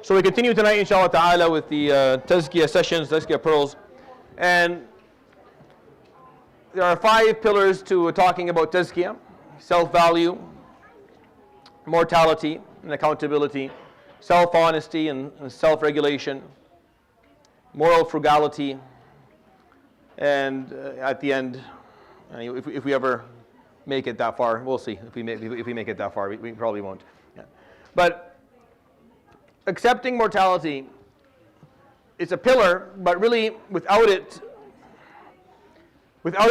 So we continue tonight, inshallah ta'ala, with the Tazkiyah sessions, Tazkiyah pearls. And there are 5 pillars to talking about Tazkiyah: self-value, mortality and accountability, self-honesty and self-regulation, moral frugality, and at the end, if we ever make it that far, we'll see. If we make it that far, we probably won't. Yeah. But accepting mortality, it's a pillar, but really without it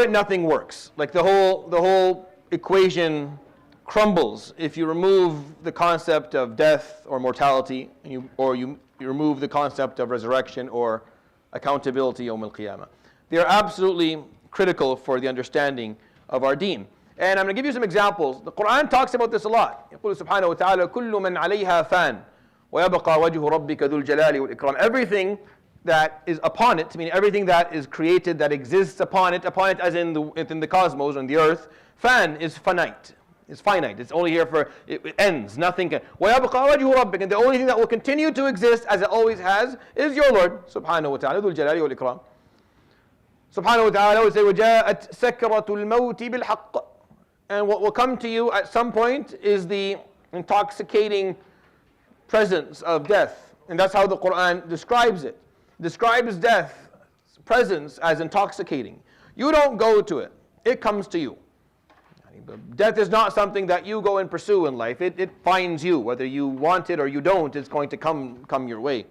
nothing works. Like the whole equation crumbles if you remove the concept of death or mortality, or you remove the concept of resurrection or accountability yawm al-qiyamah. They are absolutely critical for the understanding of our deen. And I'm going to give you some examples. The Quran talks about this a lot. يقول سبحانه وتعالى كل من عليها فان ويبقى وجه ربك ذو الجلال والإكرام. Everything that is upon it, meaning everything that is created, that exists upon it as in the cosmos, on the earth, fan is finite. It's finite. It's only here for, it ends. Nothing can. وَيَبْقَى وَجْهُ رَبِّكَ. And the only thing that will continue to exist as it always has is your Lord, subhanahu wa ta'ala, ذُو الْجَلَالِ وَالْإِكْرَامِ. Subhanahu wa ta'ala would say, وَجَاءَتْ سَكْرَةُ الْمَوْتِ بِالْحَقِّ. And what will come to you at some point is the intoxicating presence of death. And that's how the Quran describes it. Describes death, presence, as intoxicating. You don't go to it. It comes to you. Death is not something that you go and pursue in life. It finds you. Whether you want it or you don't, it's going to come your way.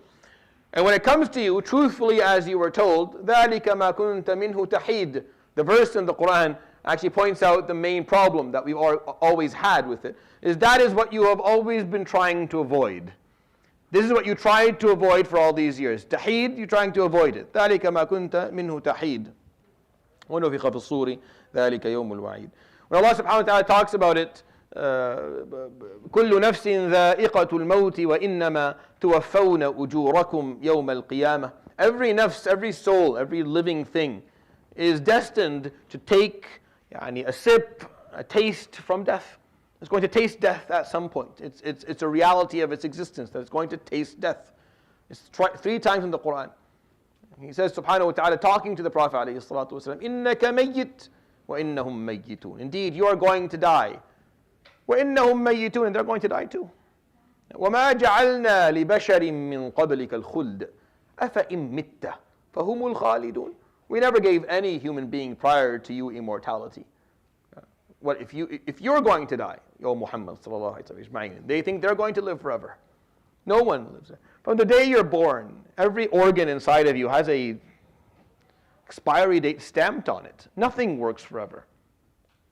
And when it comes to you, truthfully as you were told, ذَلِكَ مَا كُنْتَ مِنْهُ تَحِيدٌ. The verse in the Quran actually points out the main problem that we've always had with it, is that is what you have always been trying to avoid. This is what you tried to avoid for all these years. Tahid, you're trying to avoid it. ذَلِكَ مَا كُنْتَ مِنْهُ تَحِيدٌ وَنُفِخَ فِي الصُّورِ ذَلِكَ يَوْمُ الْوَعِيدِ. When Allah subhanahu wa ta'ala talks about it, كُلُّ نَفْسٍ ذَائِقَةُ الْمَوْتِ وَإِنَّمَا تُوَفَّوْنَ أُجُورَكُمْ يَوْمَ الْقِيَامَةِ. Every nafs, every soul, every living thing is destined to take a sip, a taste from death. It's going to taste death at some point. It's a reality of its existence that it's going to taste death. It's 3 times in the Quran. He says, subhanahu wa ta'ala, talking to the Prophet alayhi salatu wasalam, إِنَّكَ مَيِّتٌ وَإِنَّهُمْ مَيِّتُونَ. Indeed, you are going to die. وَإِنَّهُمْ مَيِّتُونَ. And they're going to die too. وَمَا جَعَلْنَا لِبَشَرٍ مِّن قَبْلِكَ الْخُلْدَ أَفَإِن مِتَّ فَهُمُ الْخَالِدُونَ. We never gave any human being prior to you immortality. What if you're going to die, O Muhammad sallallahu alaihi wasallam, they think they're going to live forever. No one lives there. From the day you're born, every organ inside of you has a expiry date stamped on it. Nothing works forever.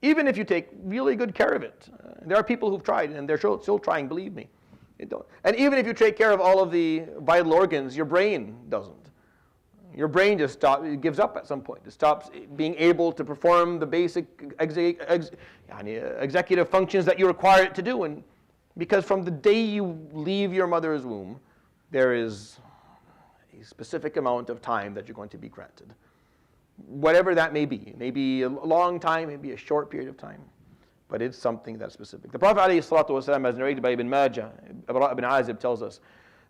Even if you take really good care of it. There are people who've tried and they're still trying, believe me. And even if you take care of all of the vital organs, your brain doesn't. Your brain just gives up at some point. It stops being able to perform the basic executive functions that you require it to do. And because from the day you leave your mother's womb, there is a specific amount of time that you're going to be granted. Whatever that may be. It may be a long time, maybe a short period of time. But it's something that's specific. The Prophet ﷺ, as narrated by Ibn Majah, Ibn Azib tells us,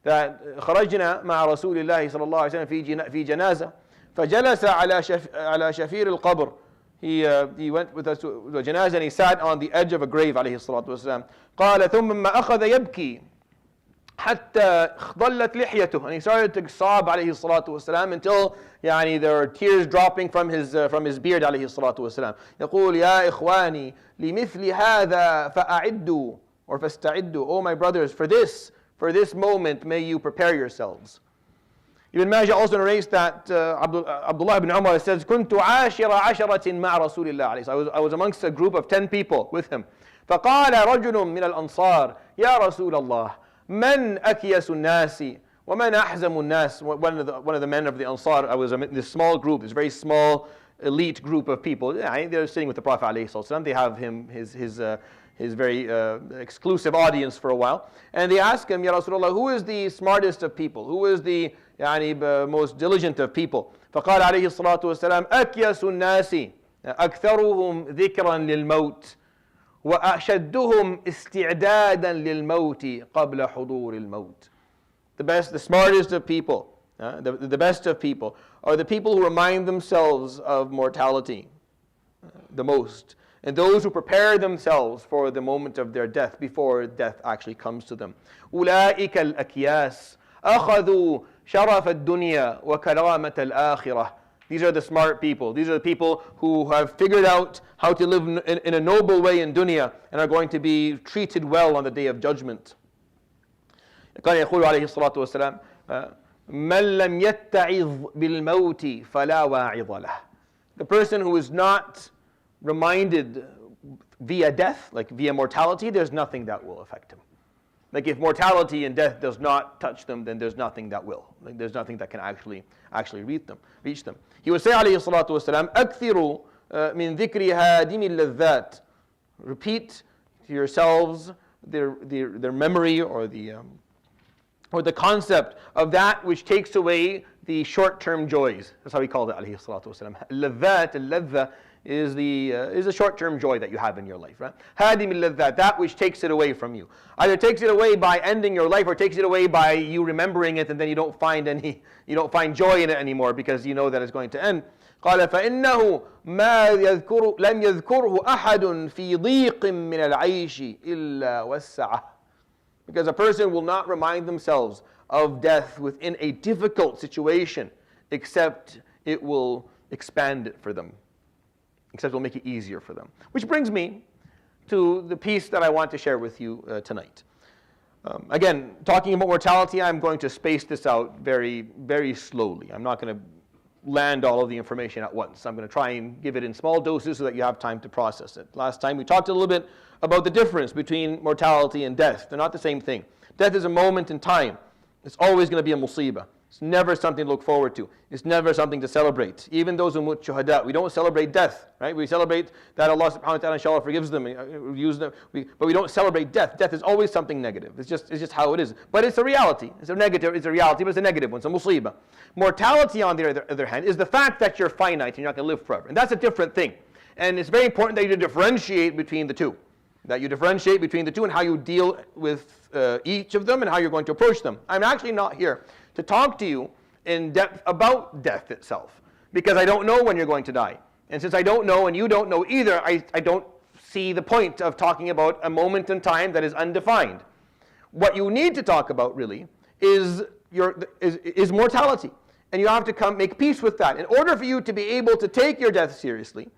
that خرجنا مع رسول الله صلى الله عليه وسلم في جنازة فجلس على شفير القبر. He went with us to the janazah and he sat on the edge of a grave عليه الصلاة والسلام. قال ثم أخذ يبكي حتى ضلت لحيته. And he started to sob عليه الصلاة والسلام until there were tears dropping from his beard عليه الصلاة والسلام. يقول يا إخواني لمثل هذا فأعدوا or فاستعدوا. Oh my brothers, for this moment, may you prepare yourselves. Ibn Majah also narrates that Abdullah ibn Umar says, كنت عاشر عشرة مع رسول الله. I was amongst a group of 10 people with him. فقال رجل من الأنصار يا رسول الله من أكيس الناس ومن أحزم الناس. One of the men of the Ansar, I was in this small group, this very small elite group of people. They're sitting with the Prophet ﷺ. They have his very exclusive audience for a while. And they ask him, Ya Rasulullah, who is the smartest of people? Who is the most diligent of people? فقال عليه الصلاة والسلام أكيس الناس أكثرهم ذكرا للموت وأشدهم استعدادا للموت قبل حضور الموت. the smartest of people, the best of people, are the people who remind themselves of mortality the most, and those who prepare themselves for the moment of their death before death actually comes to them. أولئك الأكياس أخذوا شرف الدنيا وكرامة الآخرة. These are the smart people. These are the people who have figured out how to live in a noble way in dunya and are going to be treated well on the day of judgment. كان يقول عليه الصلاة والسلام من لم يتعظ بالموت فلا واعظ له. The person who is not reminded via death, like via mortality, there's nothing that will affect him. Like if mortality and death does not touch them, then there's nothing that will. Like there's nothing that can actually reach them. He would say, alayhi salatu wasalam, أكثروا من ذكر هادم اللذات. Repeat to yourselves their memory or the concept of that which takes away the short-term joys. That's how he called it, alayhi salatu wasalam. اللذات, اللذة, is a short-term joy that you have in your life, right? Hadim al-ladhat, that which takes it away from you. Either takes it away by ending your life, or takes it away by you remembering it, and then you don't find joy in it anymore because you know that it's going to end. قال فإنه ما لم يذكره أحد في ضيق من العيش إلا وسعه. Because a person will not remind themselves of death within a difficult situation, except it will expand it for them. Except it will make it easier for them. Which brings me to the piece that I want to share with you tonight. Again, talking about mortality, I'm going to space this out very, very slowly. I'm not going to land all of the information at once. I'm going to try and give it in small doses so that you have time to process it. Last time we talked a little bit about the difference between mortality and death. They're not the same thing. Death is a moment in time. It's always going to be a musibah. It's never something to look forward to. It's never something to celebrate. Even those who mut shuhada, we don't celebrate death, right? We celebrate that Allah subhanahu wa ta'ala inshallah forgives them, but we don't celebrate death. Death is always something negative. It's just how it is. But it's a reality. It's a reality, but it's a negative one. It's a musibah. Mortality, on the other hand, is the fact that you're finite and you're not going to live forever. And that's a different thing. And it's very important that you differentiate between the two. That you differentiate between the two and how you deal with each of them and how you're going to approach them. I'm actually not here to talk to you in depth about death itself, because I don't know when you're going to die. And since I don't know and you don't know either, I don't see the point of talking about a moment in time that is undefined. What you need to talk about really is mortality. And you have to make peace with that. In order for you to be able to take your death seriously,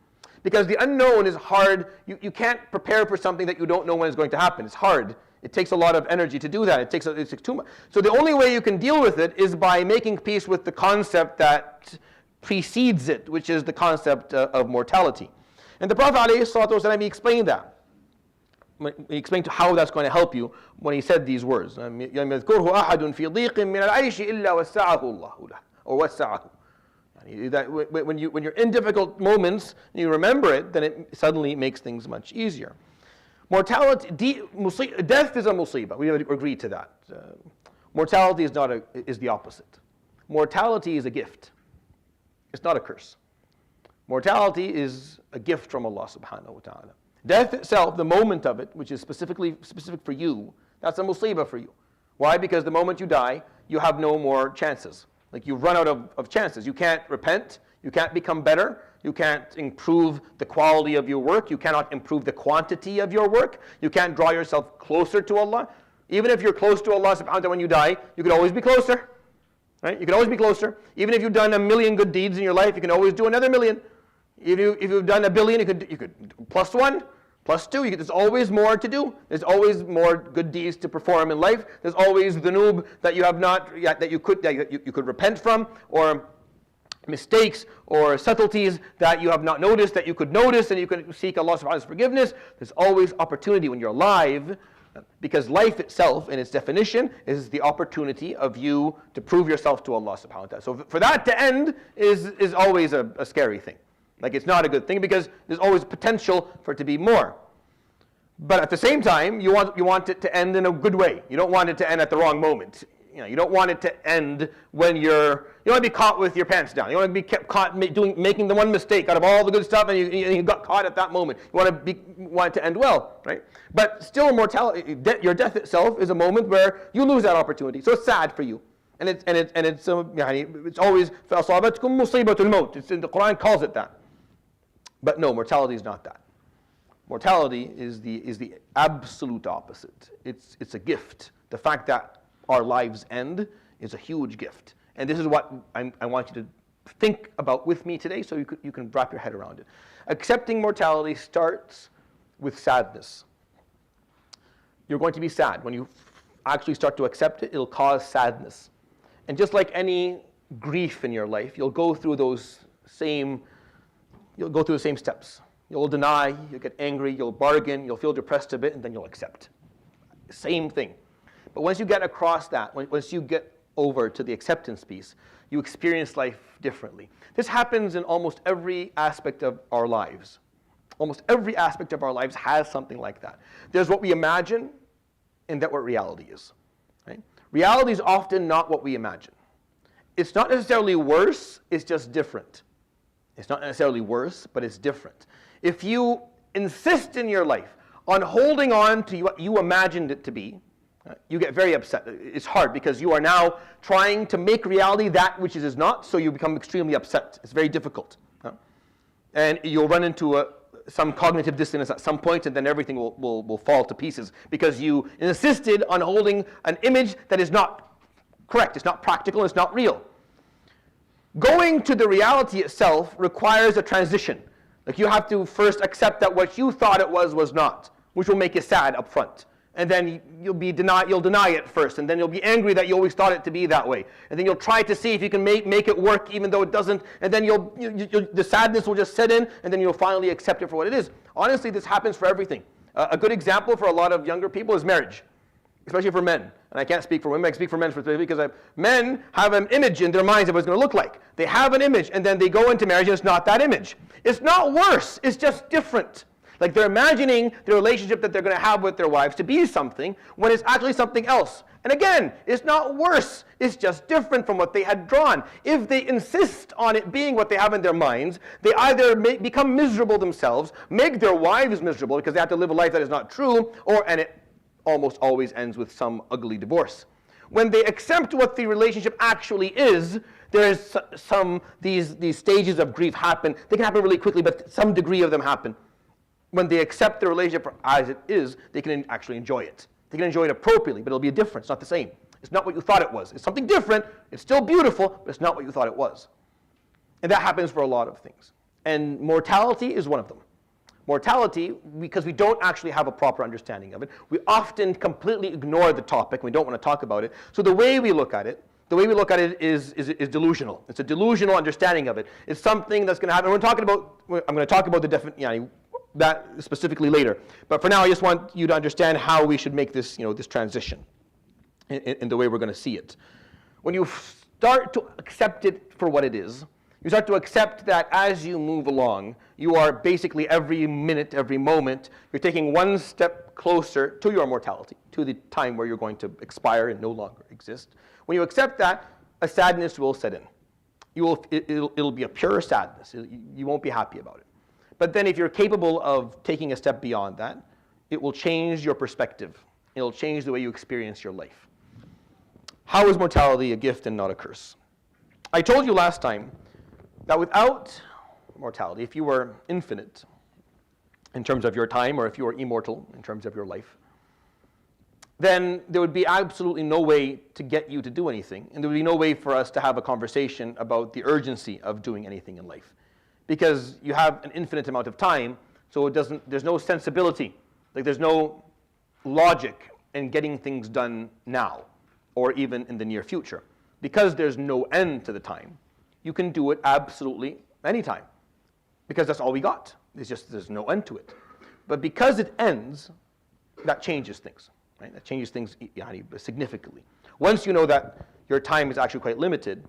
because the unknown is hard, you can't prepare for something that you don't know when it's going to happen. It's hard. It takes a lot of energy to do that. It takes too much. So the only way you can deal with it is by making peace with the concept that precedes it, which is the concept of mortality. And the Prophet ﷺ, he explained that. He explained how that's going to help you when he said these words. يَذْكُرْهُ أَحَدٌ فِي ضِيقٍ مِّنَ الْعَيْشِ إِلَّا وَسَّعَهُ اللَّهُ لَهُ or وَسَّعَهُ. That when you're in difficult moments and you remember it, then it suddenly makes things much easier. Mortality, death is a musibah. We agreed to that. Mortality is the opposite. Mortality is a gift. It's not a curse. Mortality is a gift from Allah subhanahu wa ta'ala. Death itself, the moment of it, which is specific for you, that's a musibah for you. Why? Because the moment you die, you have no more chances. Like you've run out of chances. You can't repent. You can't become better. You can't improve the quality of your work. You cannot improve the quantity of your work. You can't draw yourself closer to Allah. Even if you're close to Allah subhanahu wa ta'ala when you die, you could always be closer. Right? You can always be closer. Even if you've done 1,000,000 good deeds in your life, you can always do another 1,000,000. If you've done 1,000,000,000, you could plus 1, plus 2. There's always more to do. There's always more good deeds to perform in life. There's always dhunub that you have not yet, that you could repent from, or mistakes or subtleties that you have not noticed that you could notice, and you could seek Allah's forgiveness. There's always opportunity when you're alive, because life itself, in its definition, is the opportunity of you to prove yourself to Allah subhanahu wa ta'ala. So for that to end is always a scary thing. Like it's not a good thing, because there's always potential for it to be more. But at the same time, you want it to end in a good way. You don't want it to end at the wrong moment. You don't want it to end when you don't want to be caught with your pants down. You want to be caught making the one mistake out of all the good stuff, and you got caught at that moment. You want it to end well, right? But still, mortality, your death itself is a moment where you lose that opportunity. So it's sad for you, and it's always فَأَصَابَتْكُمْ مُصِيبَةُ الْمَوْتِ. The Quran calls it that. But no, mortality is not that. Mortality is the absolute opposite. It's a gift. The fact that our lives end is a huge gift. And this is what I want you to think about with me today, so you can wrap your head around it. Accepting mortality starts with sadness. You're going to be sad. When you actually start to accept it, it'll cause sadness. And just like any grief in your life, you'll go through the same steps. You'll deny, you'll get angry, you'll bargain, you'll feel depressed a bit, and then you'll accept. Same thing. But once you get across that, once you get over to the acceptance piece, you experience life differently. This happens in almost every aspect of our lives. Almost every aspect of our lives has something like that. There's what we imagine, and that's what reality is. Right? Reality is often not what we imagine. It's not necessarily worse, it's just different. It's not necessarily worse, but it's different. If you insist in your life on holding on to what you imagined it to be, you get very upset. It's hard because you are now trying to make reality that which it is not, so you become extremely upset. It's very difficult. And you'll run into some cognitive dissonance at some point, and then everything will fall to pieces because you insisted on holding an image that is not correct. It's not practical. It's not real. Going to the reality itself requires a transition. Like you have to first accept that what you thought it was not, which will make you sad up front. And then you'll deny it first, and then you'll be angry that you always thought it to be that way. And then you'll try to see if you can make it work even though it doesn't, and then the sadness will just set in, and then you'll finally accept it for what it is. Honestly, this happens for everything. A good example for a lot of younger people is marriage, especially for men. And I can't speak for women, I speak for men specifically because men have an image in their minds of what it's going to look like. They have an image, and then they go into marriage and it's not that image. It's not worse, it's just different. Like they're imagining the relationship that they're going to have with their wives to be something when it's actually something else. And again, it's not worse, it's just different from what they had drawn. If they insist on it being what they have in their minds, they either become miserable themselves, make their wives miserable because they have to live a life that is not true, and it almost always ends with some ugly divorce. When they accept what the relationship actually is, there's these stages of grief happen. They can happen really quickly, but some degree of them happen. When they accept the relationship as it is, they can actually enjoy it. They can enjoy it appropriately, but it'll be different. It's not the same. It's not what you thought it was. It's something different. It's still beautiful, but it's not what you thought it was. And that happens for a lot of things. And mortality is one of them. Mortality, because we don't actually have a proper understanding of it, we often completely ignore the topic. We don't want to talk about it. So the way we look at it is delusional. It's a delusional understanding of it. It's something that's going to happen. I'm going to talk about the definition, that specifically later. But for now, I just want you to understand how we should make this, this transition in the way we're going to see it. When you start to accept it for what it is, you start to accept that as you move along, you are basically every minute, every moment, you're taking one step closer to your mortality, to the time where you're going to expire and no longer exist. When you accept that, a sadness will set in. It'll be a pure sadness. You won't be happy about it. But then if you're capable of taking a step beyond that, it will change your perspective. It'll change the way you experience your life. How is mortality a gift and not a curse? I told you last time that without mortality, if you were infinite in terms of your time, or if you were immortal in terms of your life, then there would be absolutely no way to get you to do anything, and there would be no way for us to have a conversation about the urgency of doing anything in life. Because you have an infinite amount of time, so there's no sensibility, like there's no logic in getting things done now, or even in the near future. Because there's no end to the time, you can do it absolutely anytime, because that's all we got. There's no end to it. But because it ends, that changes things, right? That changes things significantly. Once you know that your time is actually quite limited,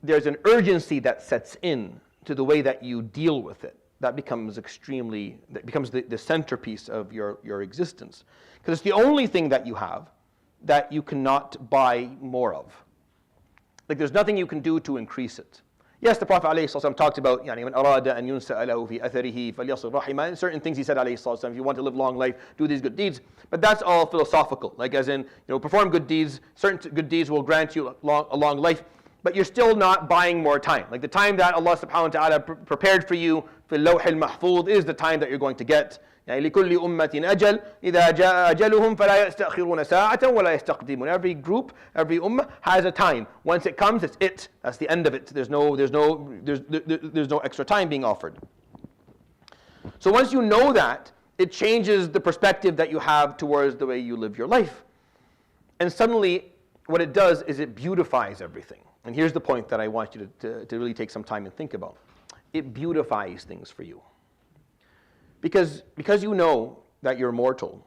there's an urgency that sets in to the way that you deal with it. That becomes the centerpiece of your existence. Because it's the only thing that you have that you cannot buy more of. Like there's nothing you can do to increase it. Yes, the Prophet ﷺ talked about يعني من أراد أن ينسأ له في أثره فليصل رحمه. Certain things he said ﷺ, if you want to live long life, do these good deeds. But that's all philosophical. Like as in, perform good deeds. Certain good deeds will grant you a long life. But you're still not buying more time. Like the time that Allah subhanahu wa ta'ala prepared for you في اللوح المحفوظ is the time that you're going to get. يعني لكل أمة أجل إذا جاء أجلهم فلا يستأخرون ساعة ولا يستقدمون. Every group, every ummah has a time. Once it comes, it's it. That's the end of it. There's no extra time being offered. So once you know that, it changes the perspective that you have towards the way you live your life. And suddenly, what it does is it beautifies everything. And here's the point that I want you to really take some time and think about. It beautifies things for you. Because you know that you're mortal,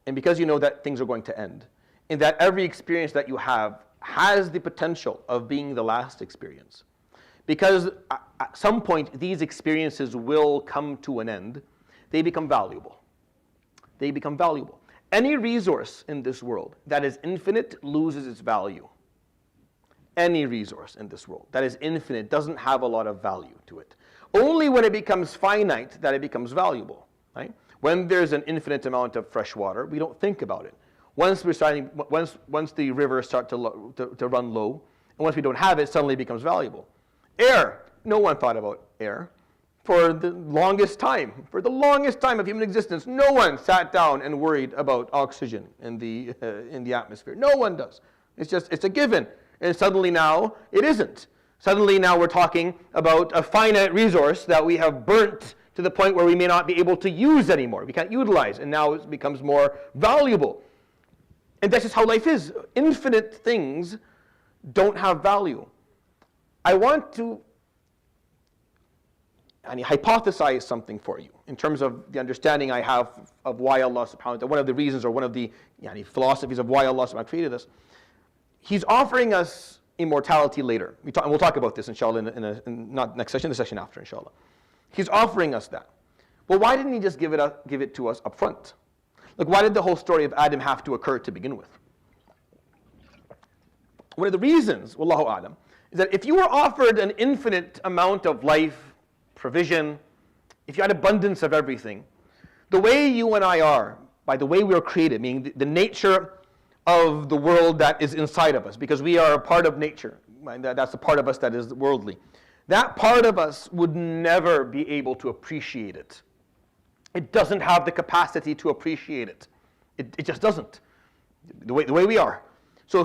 and because you know that things are going to end, and that every experience that you have has the potential of being the last experience. Because at some point these experiences will come to an end, they become valuable. They become valuable. Any resource in this world that is infinite loses its value. Any resource in this world that is infinite doesn't have a lot of value to it. Only when it becomes finite that it becomes valuable. Right? When there's an infinite amount of fresh water, we don't think about it. Once the rivers start to run low, and once we don't have it, suddenly it becomes valuable. Air, no one thought about air. For the longest time of human existence, no one sat down and worried about oxygen in the atmosphere. No one does. It's a given. And suddenly now, it isn't. Suddenly now we're talking about a finite resource that we have burnt to the point where we may not be able to use anymore. We can't utilize, and now it becomes more valuable. And that's just how life is. Infinite things don't have value. I want to hypothesize something for you in terms of the understanding I have of why Allah subhanahu wa ta'ala, one of the reasons or one of the philosophies of why Allah subhanahu wa ta'ala created us. He's offering us immortality later. And we'll talk about this inshallah in not next session, the session after inshallah. He's offering us that. Well, why didn't he just give it to us up front? Like, why did the whole story of Adam have to occur to begin with? One of the reasons, wallahu a'lam, is that if you were offered an infinite amount of life, provision, if you had abundance of everything, the way you and I are, by the way we are created, meaning the nature of the world that is inside of us, because we are a part of nature, that's the part of us that is worldly. That part of us would never be able to appreciate it. It doesn't have the capacity to appreciate it. It just doesn't. The way we are. So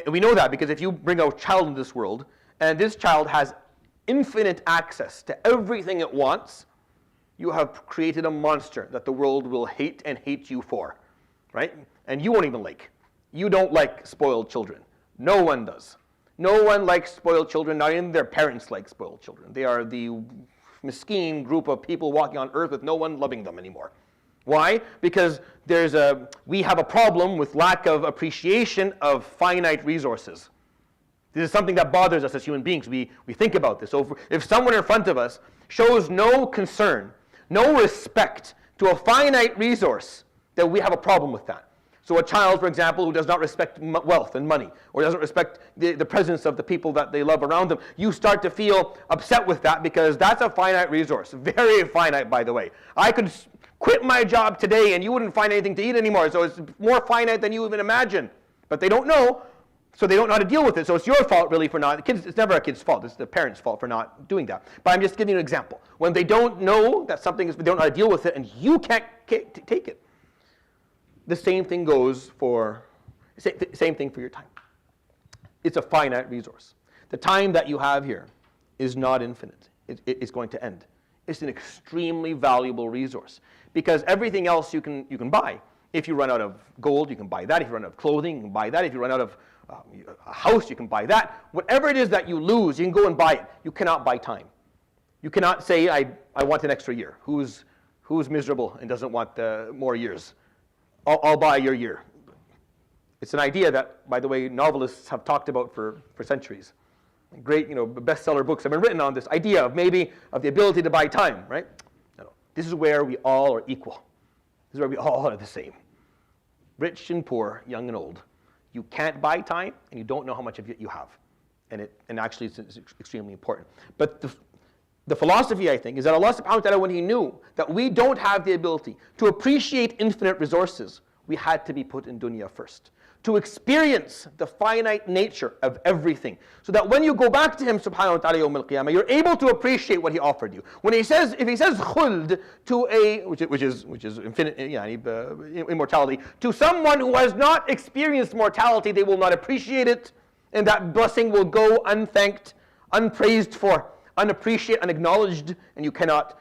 we know that because if you bring a child into this world, and this child has infinite access to everything it wants, you have created a monster that the world will hate and hate you for, right? And you won't even like. You don't like spoiled children. No one does. No one likes spoiled children, not even their parents like spoiled children. They are the miskeen group of people walking on earth with no one loving them anymore. Why? Because we have a problem with lack of appreciation of finite resources. This is something that bothers us as human beings. We think about this. So if someone in front of us shows no concern, no respect to a finite resource, then we have a problem with that. So a child, for example, who does not respect wealth and money, or doesn't respect the presence of the people that they love around them, you start to feel upset with that because that's a finite resource. Very finite, by the way. I could quit my job today and you wouldn't find anything to eat anymore. So it's more finite than you even imagine. But they don't know, so they don't know how to deal with it. So it's your fault, really, for not. It's never a kid's fault. It's the parents' fault for not doing that. But I'm just giving you an example. When they don't know that something is, they don't know how to deal with it, and you can't take it. The same thing goes for, same thing for your time. It's a finite resource. The time that you have here is not infinite. It's going to end. It's an extremely valuable resource because everything else you can buy. If you run out of gold, you can buy that. If you run out of clothing, you can buy that. If you run out of a house, you can buy that. Whatever it is that you lose, you can go and buy it. You cannot buy time. You cannot say, I want an extra year. Who's miserable and doesn't want more years? I'll buy your year. It's an idea that, by the way, novelists have talked about for centuries. Great, bestseller books have been written on this idea of the ability to buy time, right? No. This is where we all are equal. This is where we all are the same. Rich and poor, young and old. You can't buy time, and you don't know how much of it you have. And actually, it's extremely important. But the philosophy, I think, is that Allah subhanahu wa ta'ala, when He knew that we don't have the ability to appreciate infinite resources, we had to be put in dunya first, to experience the finite nature of everything, so that when you go back to Him subhanahu wa ta'ala yawm al-qiyamah, you're able to appreciate what He offered you. When He says, if He says khuld to a, which is infinite, immortality, to someone who has not experienced mortality, they will not appreciate it, and that blessing will go unthanked, unpraised for, unappreciated, unacknowledged, and you cannot,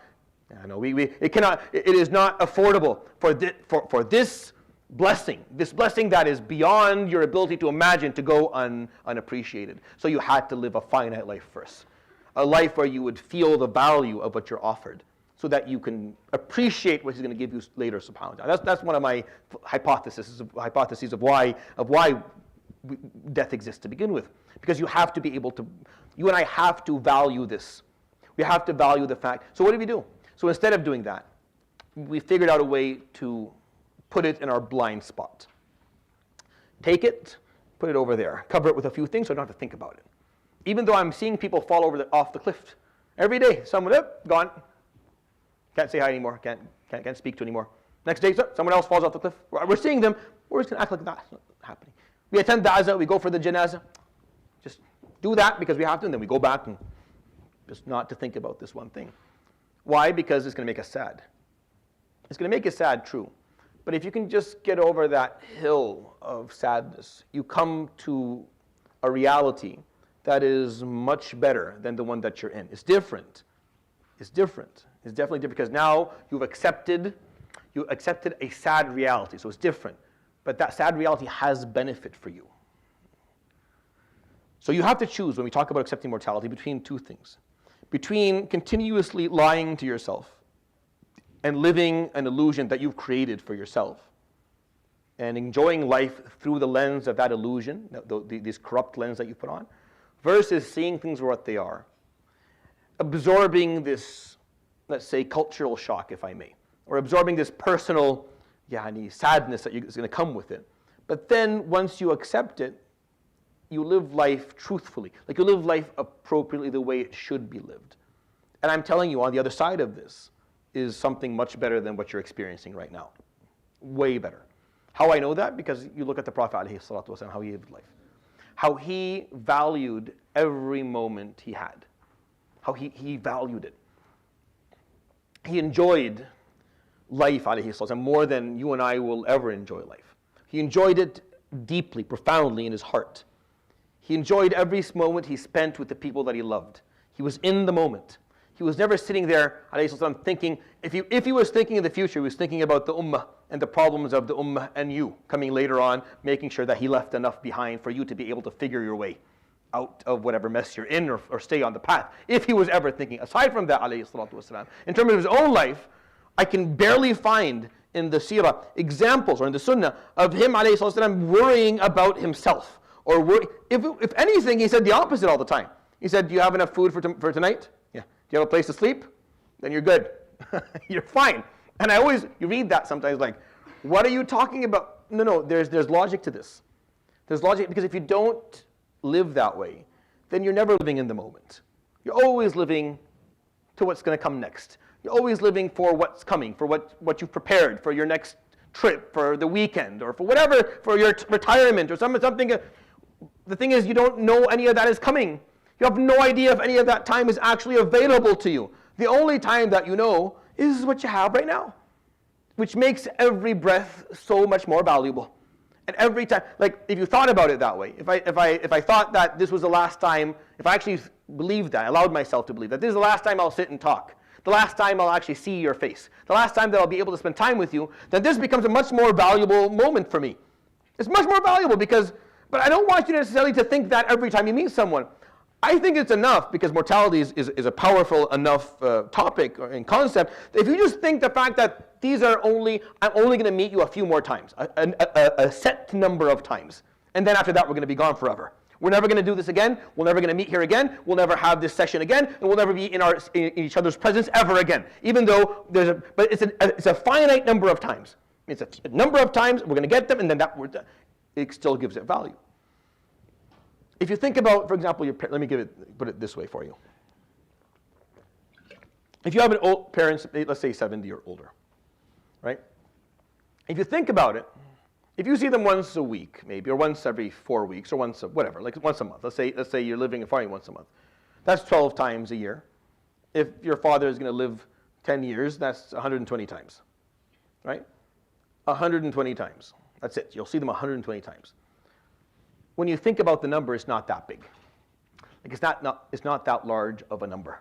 it is not affordable for this blessing that is beyond your ability to imagine, to go unappreciated. So you had to live a finite life first, a life where you would feel the value of what you're offered, so that you can appreciate what He's going to give you later, subhanahu wa ta'ala. That's one of my hypotheses of why death exists to begin with, because you have to be able to, you and I have to value this. We have to value the fact. So what do we do? So instead of doing that, we figured out a way to put it in our blind spot. Take it, put it over there, cover it with a few things so I don't have to think about it. Even though I'm seeing people fall off the cliff every day, someone gone, can't say hi anymore, can't speak to anymore. Next day, someone else falls off the cliff. We're seeing them. We're just going to act like that's not happening. We attend the azah, we go for the janazah. Just do that because we have to, and then we go back and just not to think about this one thing. Why? Because it's going to make us sad. It's going to make us sad, true. But if you can just get over that hill of sadness, you come to a reality that is much better than the one that you're in. It's different. It's different. It's definitely different because now you accepted a sad reality, so it's different. But that sad reality has benefit for you. So you have to choose, when we talk about accepting mortality, between two things. Between continuously lying to yourself and living an illusion that you've created for yourself, and enjoying life through the lens of that illusion, this corrupt lens that you put on, versus seeing things for what they are, absorbing this, let's say, cultural shock, if I may, or absorbing this personal sadness that is going to come with it. But then once you accept it, you live life truthfully. Like you live life appropriately the way it should be lived. And I'm telling you, on the other side of this is something much better than what you're experiencing right now. Way better. How I know that? Because you look at the Prophet ﷺ, how he lived life. How he valued every moment he had. How he valued it. He enjoyed life ﷺ more than you and I will ever enjoy life. He enjoyed it deeply, profoundly in his heart. He enjoyed every moment he spent with the people that he loved. He was in the moment. He was never sitting there, ﷺ, thinking, if he was thinking of the future, he was thinking about the ummah and the problems of the ummah and you coming later on, making sure that he left enough behind for you to be able to figure your way out of whatever mess you're in or stay on the path. If he was ever thinking, aside from that, ﷺ, in terms of his own life, I can barely find in the seerah examples or in the sunnah of him ﷺ worrying about himself. Or if anything, he said the opposite all the time. He said, do you have enough food for tonight? Yeah. Do you have a place to sleep? Then you're good. You're fine. And you read that sometimes like, what are you talking about? No, there's logic to this. There's logic because if you don't live that way, then you're never living in the moment. You're always living to what's going to come next. You're always living for what's coming, for what you've prepared, for your next trip, for the weekend, or for whatever, for your retirement, or something. The thing is, you don't know any of that is coming. You have no idea if any of that time is actually available to you. The only time that you know is what you have right now, which makes every breath so much more valuable. And every time, like if you thought about it that way, if I thought that this was the last time, if I actually believed that, I allowed myself to believe that this is the last time I'll sit and talk, the last time I'll actually see your face, the last time that I'll be able to spend time with you, then this becomes a much more valuable moment for me. It's much more valuable but I don't want you necessarily to think that every time you meet someone. I think it's enough, because mortality is a powerful enough topic and concept. If you just think the fact that I'm only going to meet you a few more times, a set number of times, and then after that we're going to be gone forever. We're never going to do this again. We're never going to meet here again. We'll never have this session again, and we'll never be in each other's presence ever again. Even though it's a finite number of times. It's a number of times we're going to get them, and then it still gives it value. If you think about, for example, let me put it this way for you. If you have an old parents, let's say 70 or older, right? If you think about it, if you see them once a week, maybe, or once every 4 weeks, or once a month. Let's say you're living in farming once a month. That's 12 times a year. If your father is going to live 10 years, that's 120 times, right? 120 times. That's it. You'll see them 120 times. When you think about the number, it's not that big. Like it's not that large of a number.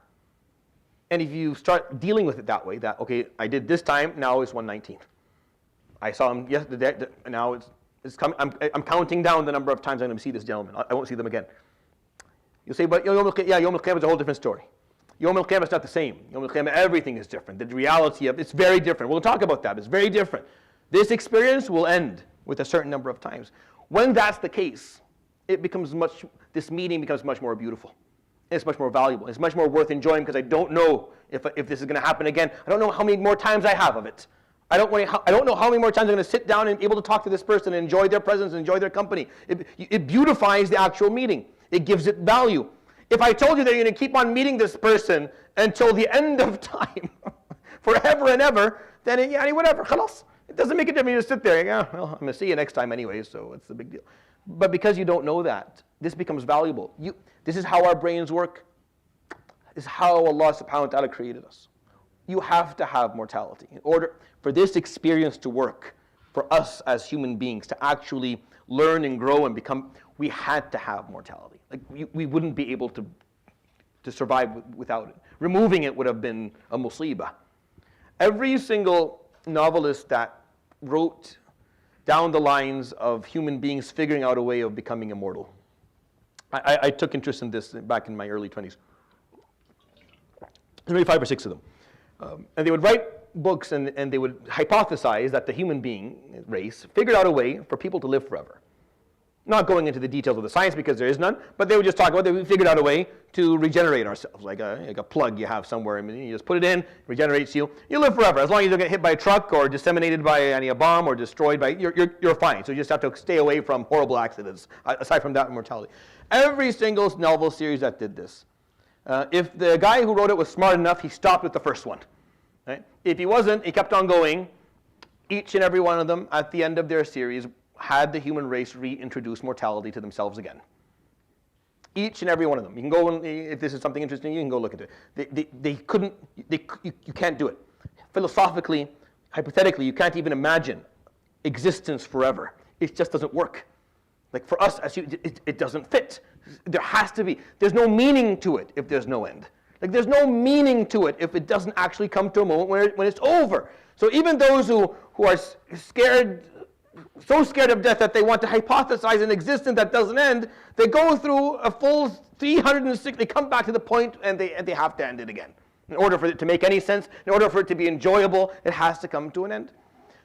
And if you start dealing with it that way, that, okay, I did this time, now it's 119th. I saw him yesterday, now it's coming. I'm counting down the number of times I'm going to see this gentleman. I won't see them again. You'll say, but Yom Al-Qiyamah is a whole different story. Yom Al-Qiyamah is not the same. Yom Al-Qiyamah, everything is different. The reality of it's very different. We'll talk about that. It's very different. This experience will end with a certain number of times. When that's the case, this meeting becomes much more beautiful. It's much more valuable. It's much more worth enjoying because I don't know if this is going to happen again. I don't know how many more times I have of it. I don't know how many more times I'm going to sit down and be able to talk to this person and enjoy their presence, and enjoy their company. It beautifies the actual meeting. It gives it value. If I told you that you're going to keep on meeting this person until the end of time, forever and ever, then whatever, khalas. It doesn't make a difference. You just sit there, well, I'm going to see you next time anyway, so what's the big deal? But because you don't know that, this becomes valuable. This is how our brains work. This is how Allah subhanahu wa ta'ala created us. You have to have mortality. In order for this experience to work, for us as human beings to actually learn and grow and become, we had to have mortality. Like we wouldn't be able to survive without it. Removing it would have been a musibah. Every single novelist that wrote down the lines of human beings figuring out a way of becoming immortal. I took interest in this back in my early 20s. Maybe 5 or 6 of them. And they would write books and they would hypothesize that the human being race figured out a way for people to live forever. Not going into the details of the science because there is none, but they would just talk about we figured out a way to regenerate ourselves, like a plug you have somewhere. I mean, you just put it in, regenerates you. You live forever. As long as you don't get hit by a truck or disseminated by a bomb or destroyed by, you're fine. So you just have to stay away from horrible accidents. Aside from that, mortality. Every single novel series that did this. If the guy who wrote it was smart enough, he stopped with the first one. Right? If he wasn't, he kept on going. Each and every one of them, at the end of their series, had the human race reintroduce mortality to themselves again. Each and every one of them. You can go, if this is something interesting, you can go look at it. You can't do it. Philosophically, hypothetically, you can't even imagine existence forever. It just doesn't work. Like for us, it doesn't fit. There has to be. There's no meaning to it if there's no end. Like there's no meaning to it if it doesn't actually come to a moment when it's over. So even those who are scared, so scared of death that they want to hypothesize an existence that doesn't end, they go through a full 360, they come back to the point and they have to end it again. In order for it to make any sense, in order for it to be enjoyable, it has to come to an end.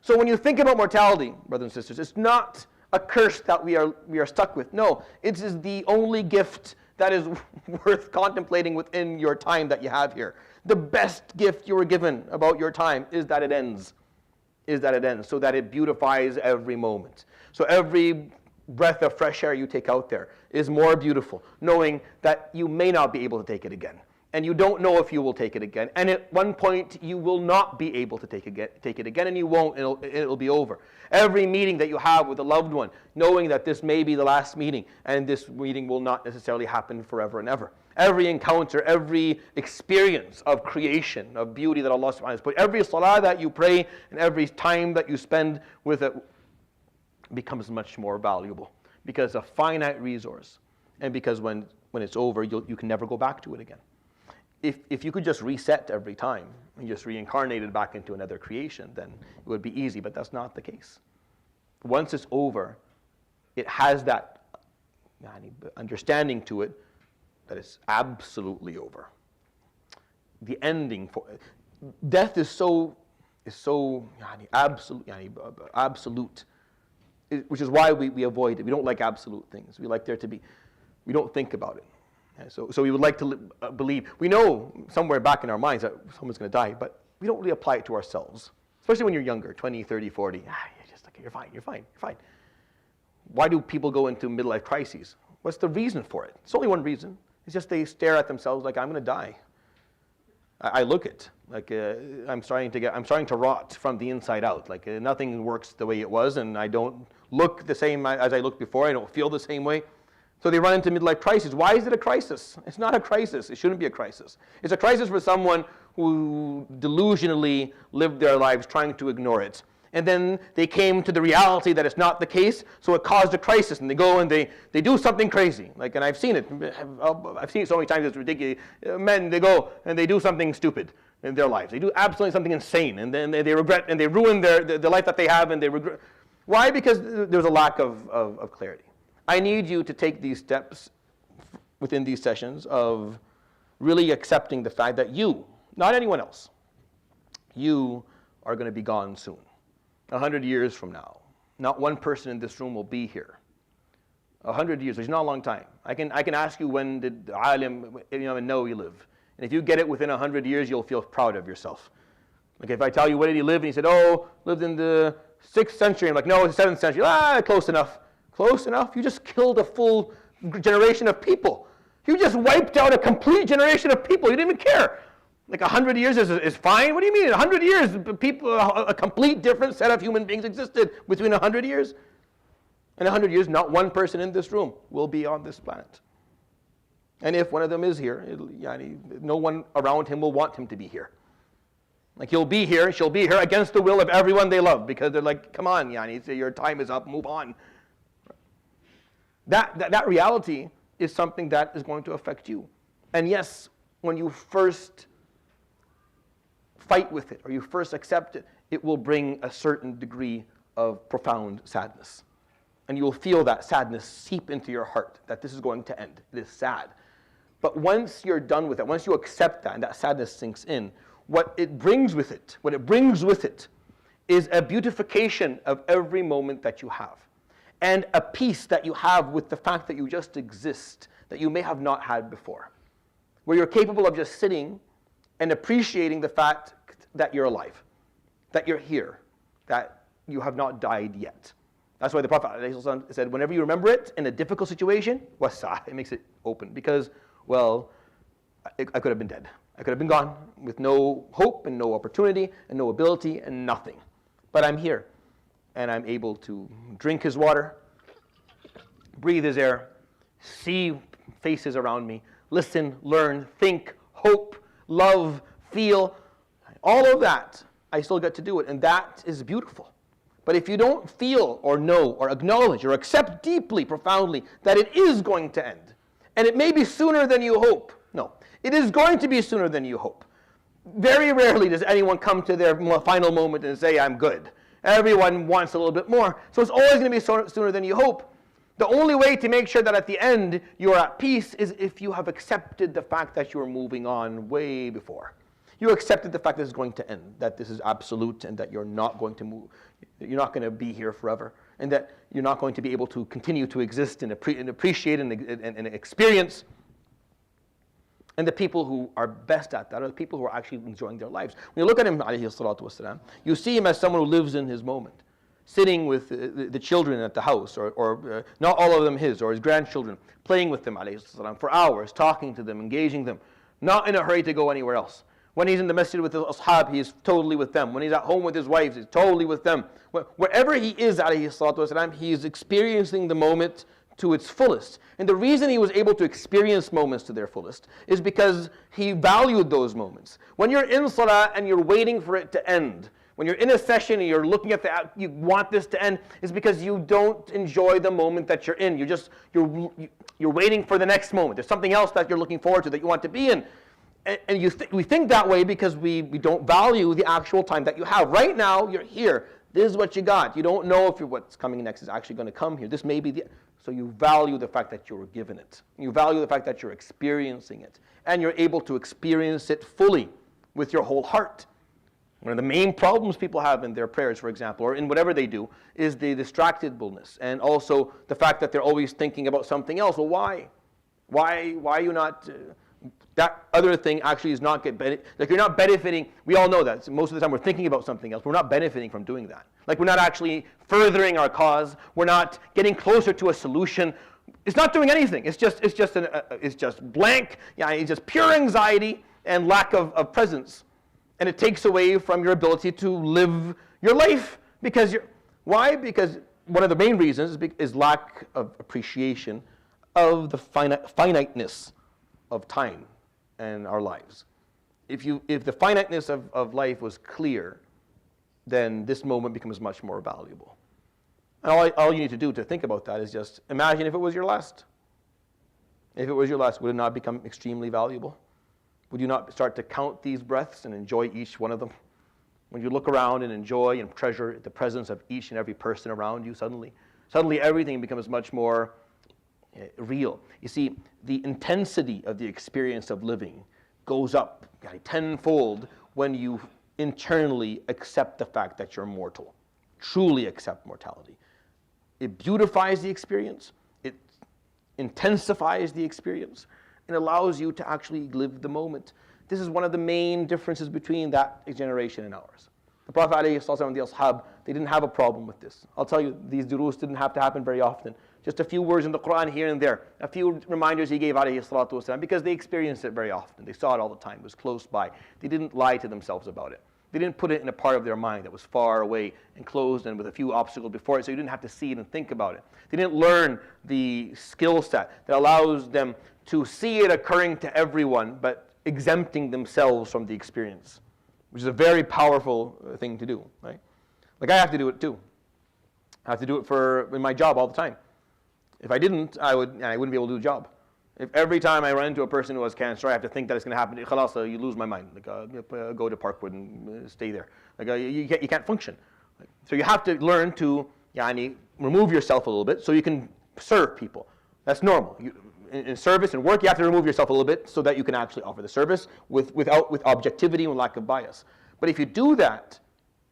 So when you think about mortality, brothers and sisters, it's not a curse that we are stuck with. No, it is the only gift that is worth contemplating within your time that you have here. The best gift you were given about your time is that it ends. So that it beautifies every moment. So every breath of fresh air you take out there is more beautiful, knowing that you may not be able to take it again. And you don't know if you will take it again. And at one point, you will not be able to take it again, and you won't, it'll be over. Every meeting that you have with a loved one, knowing that this may be the last meeting, and this meeting will not necessarily happen forever and ever. Every encounter, every experience of creation, of beauty that Allah subhanahu wa ta'ala has put, every salah that you pray, and every time that you spend with it becomes much more valuable. Because a finite resource, and because when it's over, you can never go back to it again. If you could just reset every time and just reincarnate it back into another creation, then it would be easy, but that's not the case. Once it's over, it has that understanding to it that it's absolutely over. The ending for death is so absolute, which is why we avoid it. We don't like absolute things. We like there to be. We don't think about it. So we would like to believe. We know somewhere back in our minds that someone's going to die, but we don't really apply it to ourselves. Especially when you're younger, 20, 30, 40. You're just okay, you're fine. Why do people go into midlife crises? What's the reason for it? It's only one reason. It's just they stare at themselves like, I'm going to die. I look it like I'm starting to rot from the inside out. Like nothing works the way it was, and I don't look the same as I looked before. I don't feel the same way. So they run into midlife crisis. Why is it a crisis? It's not a crisis. It shouldn't be a crisis. It's a crisis for someone who delusionally lived their lives trying to ignore it. And then they came to the reality that it's not the case, so it caused a crisis, and they go and they do something crazy. Like, and I've seen it so many times, it's ridiculous. Men, they go and they do something stupid in their lives. They do absolutely something insane, and then they regret, and they ruin the life that they have, and they regret. Why? Because there's a lack of clarity. I need you to take these steps within these sessions of really accepting the fact that you, not anyone else, you are going to be gone soon. 100 years from now, not one person in this room will be here. 100 years, which is not a long time. I can ask you when did Alim know you live. And if you get it within 100 years, you'll feel proud of yourself. Like if I tell you when did he live, and he said, oh, lived in the 6th century. I'm like, no, it's the 7th century. Close enough. Close enough? You just killed a full generation of people. You just wiped out a complete generation of people. You didn't even care. Like 100 years is fine? What do you mean? 100 years, people, a complete different set of human beings existed between 100 years. In 100 years, not one person in this room will be on this planet. And if one of them is here, no one around him will want him to be here. Like he'll be here, she'll be here against the will of everyone they love, because they're like, come on, your time is up, move on. That reality is something that is going to affect you. And yes, when you first fight with it, or you first accept it, it will bring a certain degree of profound sadness. And you will feel that sadness seep into your heart, that this is going to end. It is sad. But once you're done with it, once you accept that, and that sadness sinks in, what it brings with it is a beautification of every moment that you have. And a peace that you have with the fact that you just exist, that you may have not had before. Where you're capable of just sitting and appreciating the fact that you're alive, that you're here, that you have not died yet. That's why the Prophet ﷺ said, whenever you remember it in a difficult situation, wasa, it makes it open. Because, well, I could have been dead. I could have been gone with no hope and no opportunity and no ability and nothing. But I'm here, and I'm able to drink his water, breathe his air, see faces around me, listen, learn, think, hope, love, feel, all of that, I still get to do it, and that is beautiful. But if you don't feel or know or acknowledge or accept deeply, profoundly, that it is going to end, and it may be sooner than you hope, no, it is going to be sooner than you hope. Very rarely does anyone come to their final moment and say, I'm good. Everyone wants a little bit more, so it's always going to be sooner than you hope. The only way to make sure that at the end you are at peace is if you have accepted the fact that you are moving on way before. You accepted the fact that it's going to end, that this is absolute, and that you're not going to move, you're not going to be here forever, and that you're not going to be able to continue to exist and appreciate and experience. And the people who are best at that are the people who are actually enjoying their lives. When you look at him, alayhi salatu wasalam, you see him as someone who lives in his moment, sitting with the children at the house, or not all of them his, or his grandchildren, playing with them, alayhi salam, for hours, talking to them, engaging them, not in a hurry to go anywhere else. When he's in the masjid with his ashab, he's totally with them. When he's at home with his wives, he's totally with them. Wherever he is, alayhi salatu wasalam, he is experiencing the moment to its fullest. And the reason he was able to experience moments to their fullest is because he valued those moments. When you're in salah and you're waiting for it to end, when you're in a session and you're looking at you want this to end, it's because you don't enjoy the moment that you're in. You're waiting for the next moment. There's something else that you're looking forward to, that you want to be in. And we think that way because we don't value the actual time that you have. Right now, you're here. This is what you got. You don't know if what's coming next is actually going to come here. This may be so you value the fact that you were given it. You value the fact that you're experiencing it. And you're able to experience it fully with your whole heart. One of the main problems people have in their prayers, for example, or in whatever they do, is the distractedness. And also the fact that they're always thinking about something else. Well, why? Why are you not that other thing actually is not like you're not benefiting. We all know that. So most of the time we're thinking about something else. We're not benefiting from doing that. Like we're not actually furthering our cause. We're not getting closer to a solution. It's not doing anything. It's just blank. Yeah, it's just pure anxiety and lack of presence. And it takes away from your ability to live your life. Why? Because one of the main reasons is lack of appreciation of the finiteness of time and our lives. If the finiteness of life was clear, then this moment becomes much more valuable. And all you need to do to think about that is just imagine if it was your last. If it was your last, would it not become extremely valuable? Would you not start to count these breaths and enjoy each one of them? When you look around and enjoy and treasure the presence of each and every person around you, suddenly everything becomes much more real. You see, the intensity of the experience of living goes up tenfold when you internally accept the fact that you're mortal, truly accept mortality. It beautifies the experience, it intensifies the experience, and allows you to actually live the moment. This is one of the main differences between that generation and ours. The Prophet ﷺ and the Ashab, they didn't have a problem with this. I'll tell you, these durus didn't have to happen very often. Just a few words in the Quran here and there, a few reminders he gave ﷺ, because they experienced it very often. They saw it all the time. It was close by. They didn't lie to themselves about it. They didn't put it in a part of their mind that was far away and closed and with a few obstacles before it, so you didn't have to see it and think about it. They didn't learn the skill set that allows them to see it occurring to everyone, but exempting themselves from the experience, which is a very powerful thing to do, right? Like I have to do it too. I have to do it in my job all the time. If I didn't, I wouldn't be able to do the job. If every time I run into a person who has cancer, I have to think that it's going to happen, khalas, you lose my mind. Like, go to Parkwood and stay there. Like, you can't function. So you have to learn to remove yourself a little bit so you can serve people. That's normal. In service and work, you have to remove yourself a little bit so that you can actually offer the service with objectivity and lack of bias. But if you do that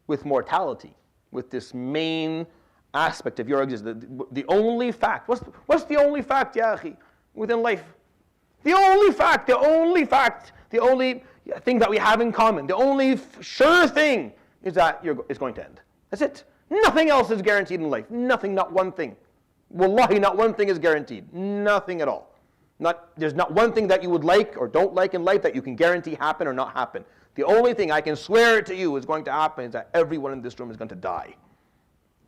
with mortality, with this main aspect of your existence, the only fact, what's the only fact, ya akhi, within life? The only thing that we have in common, the only sure thing is that it's going to end. That's it. Nothing else is guaranteed in life. Nothing, not one thing. Wallahi, not one thing is guaranteed. Nothing at all. There's not one thing that you would like or don't like in life that you can guarantee happen or not happen. The only thing I can swear to you is going to happen is that everyone in this room is going to die.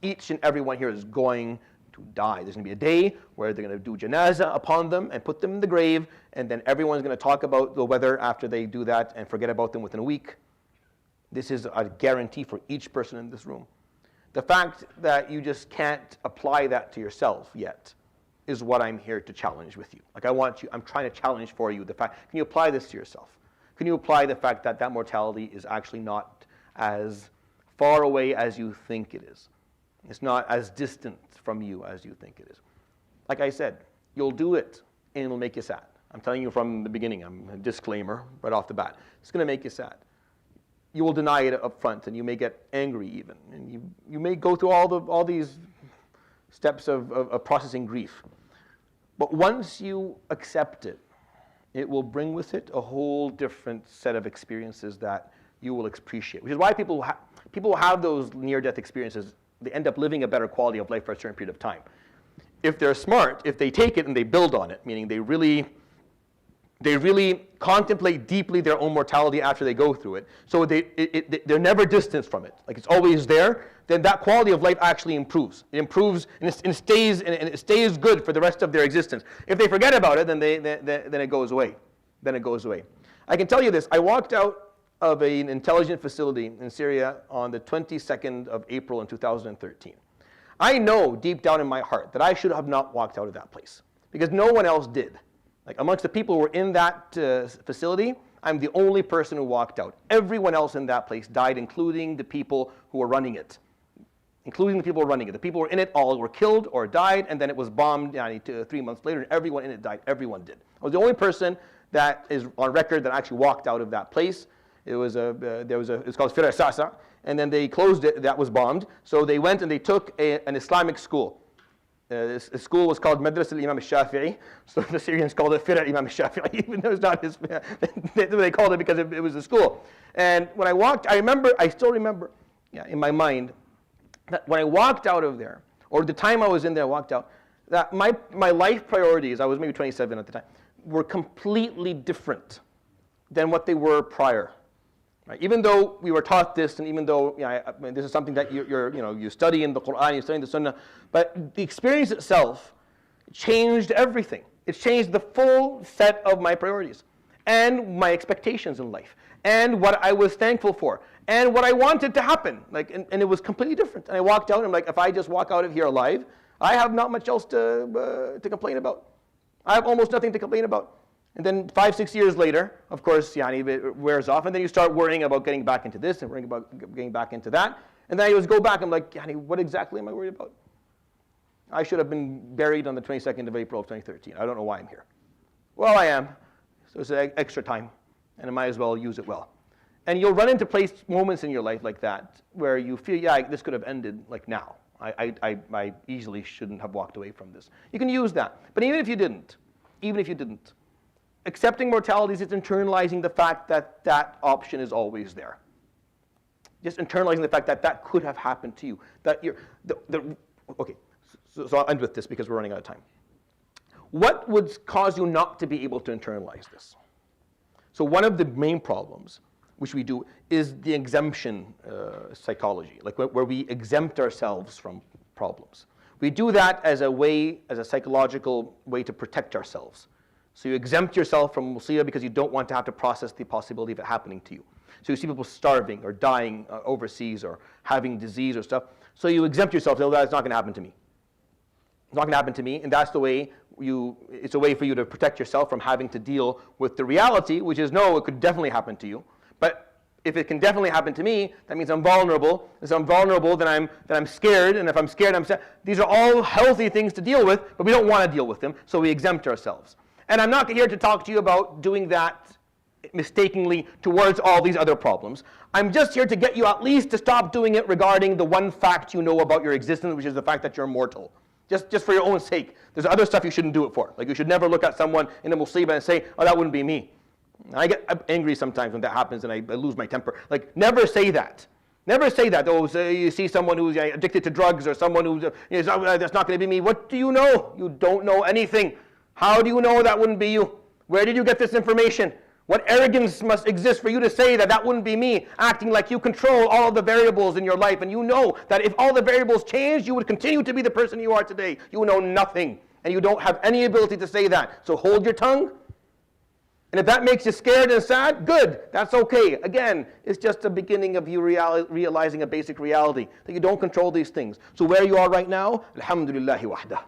Each and every one here is going to die. There's going to be a day where they're going to do janazah upon them and put them in the grave, and then everyone's going to talk about the weather after they do that and forget about them within a week. This is a guarantee for each person in this room. The fact that you just can't apply that to yourself yet is what I'm here to challenge with you. Like I'm trying to challenge for you the fact, can you apply this to yourself? Can you apply the fact that mortality is actually not as far away as you think it is? It's not as distant from you as you think it is. Like I said, you'll do it and it'll make you sad. I'm telling you from the beginning, I'm a disclaimer right off the bat. It's going to make you sad. You will deny it up front, and you may get angry even, and you may go through all these steps of processing grief. But once you accept it, it will bring with it a whole different set of experiences that you will appreciate. Which is why people who have those near-death experiences, they end up living a better quality of life for a certain period of time. If they're smart, if they take it and they build on it, meaning they really contemplate deeply their own mortality after they go through it, so they're never distanced from it, like it's always there, then that quality of life actually improves. It improves and it stays good for the rest of their existence. If they forget about it, then it goes away. Then it goes away. I can tell you this, I walked out of an intelligence facility in Syria on the 22nd of April in 2013. I know deep down in my heart that I should have not walked out of that place, because no one else did. Like amongst the people who were in that facility, I'm the only person who walked out. Everyone else in that place died, including the people who were running it. The people who were in it all were killed or died, and then it was bombed 3 months later, and everyone in it died. Everyone did. I was the only person that is on record that actually walked out of that place. It's called Fir Sasa, and then they closed it. That was bombed. So they went and they took an Islamic school. This school was called Madrasa al-Imam al-Shafi'i, so the Syrians called it Fir' al-Imam al-Shafi'i, even though it's not his, they called it because it was a school. And when I walked, I still remember, in my mind, that when I walked out of there, or the time I was in there, I walked out, that my life priorities, I was maybe 27 at the time, were completely different than what they were prior. Right? Even though we were taught this, and even though this is something that you study in the Quran, you study in the Sunnah, but the experience itself changed everything. It changed the full set of my priorities and my expectations in life and what I was thankful for and what I wanted to happen. And it was completely different. And I walked out and I'm like, if I just walk out of here alive, I have not much else to complain about. I have almost nothing to complain about. And then 5-6 years later, of course, it wears off, and then you start worrying about getting back into this and worrying about getting back into that. And then I just go back, I'm like, what exactly am I worried about? I should have been buried on the 22nd of April of 2013. I don't know why I'm here. Well, I am. So it's extra time, and I might as well use it well. And you'll run into moments in your life like that where you feel, this could have ended like now. I easily shouldn't have walked away from this. You can use that. But even if you didn't, accepting mortality is internalizing the fact that that option is always there. Just internalizing the fact that that could have happened to you. That okay, so I'll end with this because we're running out of time. What would cause you not to be able to internalize this? So one of the main problems, which we do, is the exemption psychology, like where we exempt ourselves from problems. We do that as a psychological way to protect ourselves. So you exempt yourself from musibah because you don't want to have to process the possibility of it happening to you. So you see people starving or dying overseas or having disease or stuff. So you exempt yourself, so that's not going to happen to me. It's not going to happen to me, and that's the way it's a way for you to protect yourself from having to deal with the reality, which is, no, it could definitely happen to you. But if it can definitely happen to me, that means I'm vulnerable. If I'm vulnerable, then I'm scared, and if I'm scared, I'm sad. These are all healthy things to deal with, but we don't want to deal with them, so we exempt ourselves. And I'm not here to talk to you about doing that mistakenly towards all these other problems. I'm just here to get you at least to stop doing it regarding the one fact you know about your existence, which is the fact that you're mortal. Just for your own sake. There's other stuff you shouldn't do it for. Like you should never look at someone in a musibah and say, oh, that wouldn't be me. I get angry sometimes when that happens and I lose my temper. Like, never say that. Never say that. Oh, so you see someone who's addicted to drugs or someone who's, that's not going to be me. What do you know? You don't know anything. How do you know that wouldn't be you? Where did you get this information? What arrogance must exist for you to say that that wouldn't be me, acting like you control all of the variables in your life, and you know that if all the variables changed, you would continue to be the person you are today. You know nothing, and you don't have any ability to say that. So hold your tongue, and if that makes you scared and sad, good, that's okay. Again, it's just the beginning of you realizing a basic reality, that you don't control these things. So where you are right now, alhamdulillahi wahdah.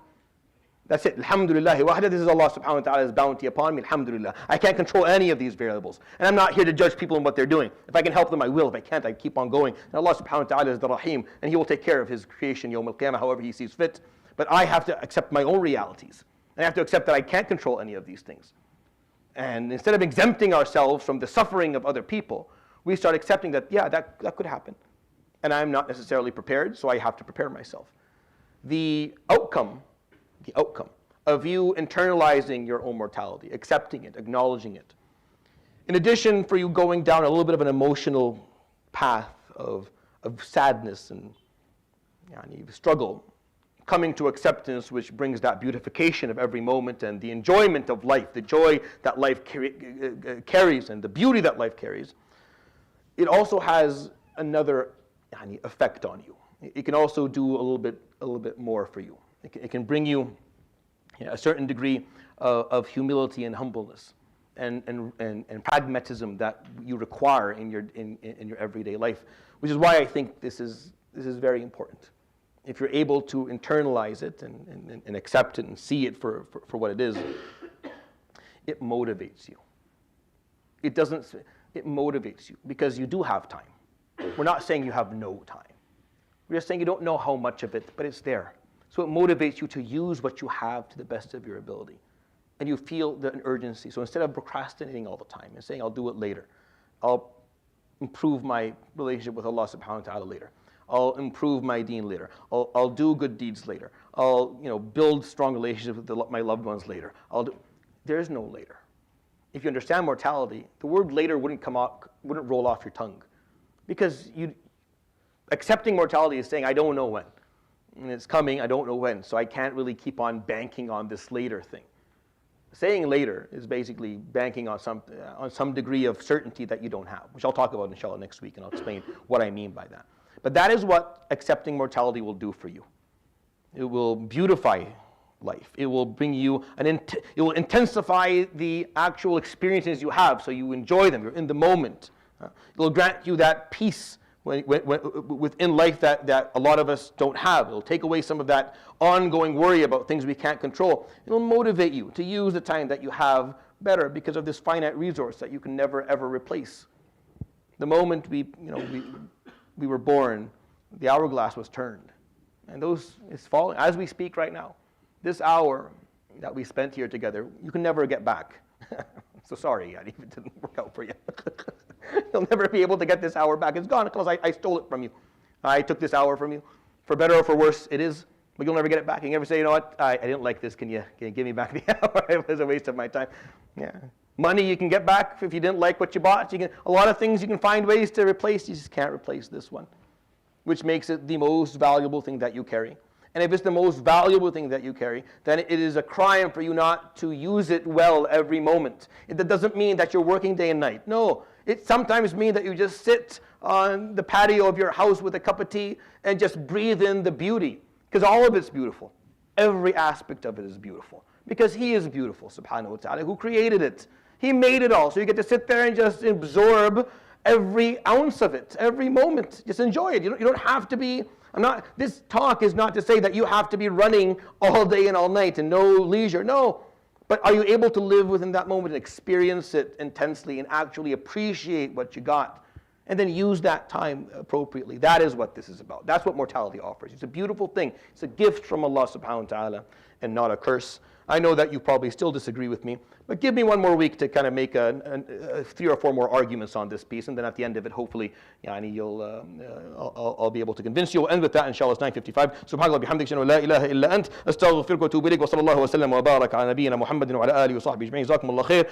That's it. Alhamdulillah wahda. This is Allah subhanahu wa ta'ala's bounty upon me. Alhamdulillah. I can't control any of these variables. And I'm not here to judge people and what they're doing. If I can help them, I will. If I can't, I keep on going. And Allah subhanahu wa ta'ala is the Rahim. And He will take care of His creation, Yawm al-Qiyamah, however He sees fit. But I have to accept my own realities. And I have to accept that I can't control any of these things. And instead of exempting ourselves from the suffering of other people, we start accepting that, that could happen. And I'm not necessarily prepared, so I have to prepare myself. The outcome of you internalizing your own mortality, accepting it, acknowledging it. In addition, for you going down a little bit of an emotional path of sadness and struggle, coming to acceptance, which brings that beautification of every moment and the enjoyment of life, the joy that life carries and the beauty that life carries, it also has another effect on you. It can also do a little bit more for you. It can bring you a certain degree of humility and humbleness and pragmatism that you require in your everyday life, which is why I think this is very important. If you're able to internalize it and accept it and see it for what it is, it motivates you. It motivates you because you do have time. We're not saying you have no time. We're just saying you don't know how much of it, but it's there. So it motivates you to use what you have to the best of your ability. And you feel the urgency. So instead of procrastinating all the time and saying, I'll do it later, I'll improve my relationship with Allah subhanahu wa ta'ala later, I'll improve my deen later, I'll do good deeds later, I'll build strong relationships with my loved ones later. There's no later. If you understand mortality, the word later wouldn't roll off your tongue. Because accepting mortality is saying, I don't know when. And it's coming, I don't know when. So I can't really keep on banking on this later thing. Saying later is basically banking on some degree of certainty that you don't have, which I'll talk about inshallah next week, and I'll explain what I mean by that. But that is what accepting mortality will do for you. It will beautify life. It will bring you it will intensify the actual experiences you have, so you enjoy them. You're in the moment. It will grant you that peace within life that a lot of us don't have. It'll take away some of that ongoing worry about things we can't control. It'll motivate you to use the time that you have better because of this finite resource that you can never ever replace. The moment we were born, the hourglass was turned, and is falling as we speak right now. This hour that we spent here together, you can never get back. So sorry, it didn't work out for you. You'll never be able to get this hour back. It's gone because I stole it from you. I took this hour from you. For better or for worse, it is. But you'll never get it back. You never say, you know what, I didn't like this. Can you give me back the hour? It was a waste of my time. Yeah. Money you can get back if you didn't like what you bought. A lot of things you can find ways to replace. You just can't replace this one, which makes it the most valuable thing that you carry. And if it's the most valuable thing that you carry, then it is a crime for you not to use it well every moment. That doesn't mean that you're working day and night. No, it sometimes means that you just sit on the patio of your house with a cup of tea and just breathe in the beauty. Because all of it's beautiful. Every aspect of it is beautiful. Because He is beautiful, subhanahu wa ta'ala, who created it. He made it all. So you get to sit there and just absorb every ounce of it, every moment. Just enjoy it. You don't have to be... This talk is not to say that you have to be running all day and all night and no leisure. No. But are you able to live within that moment and experience it intensely and actually appreciate what you got? And then use that time appropriately. That is what this is about. That's what mortality offers. It's a beautiful thing. It's a gift from Allah subhanahu wa ta'ala and not a curse. I know that you probably still disagree with me, but give me one more week to kind of make 3 or 4 more arguments on this piece, and then at the end of it, hopefully, I'll be able to convince you. We'll end with that, inshallah. It's 9:55. Subhanallah bihamdik, shanu la ilaha illa ant, astaghfiruka wa atubu ilayk, wa sallallahu wa sallam wa baraka ala nabiyyina Muhammadin wa ala alihi wa sahbihi ajma'in. Jazakumullah khair.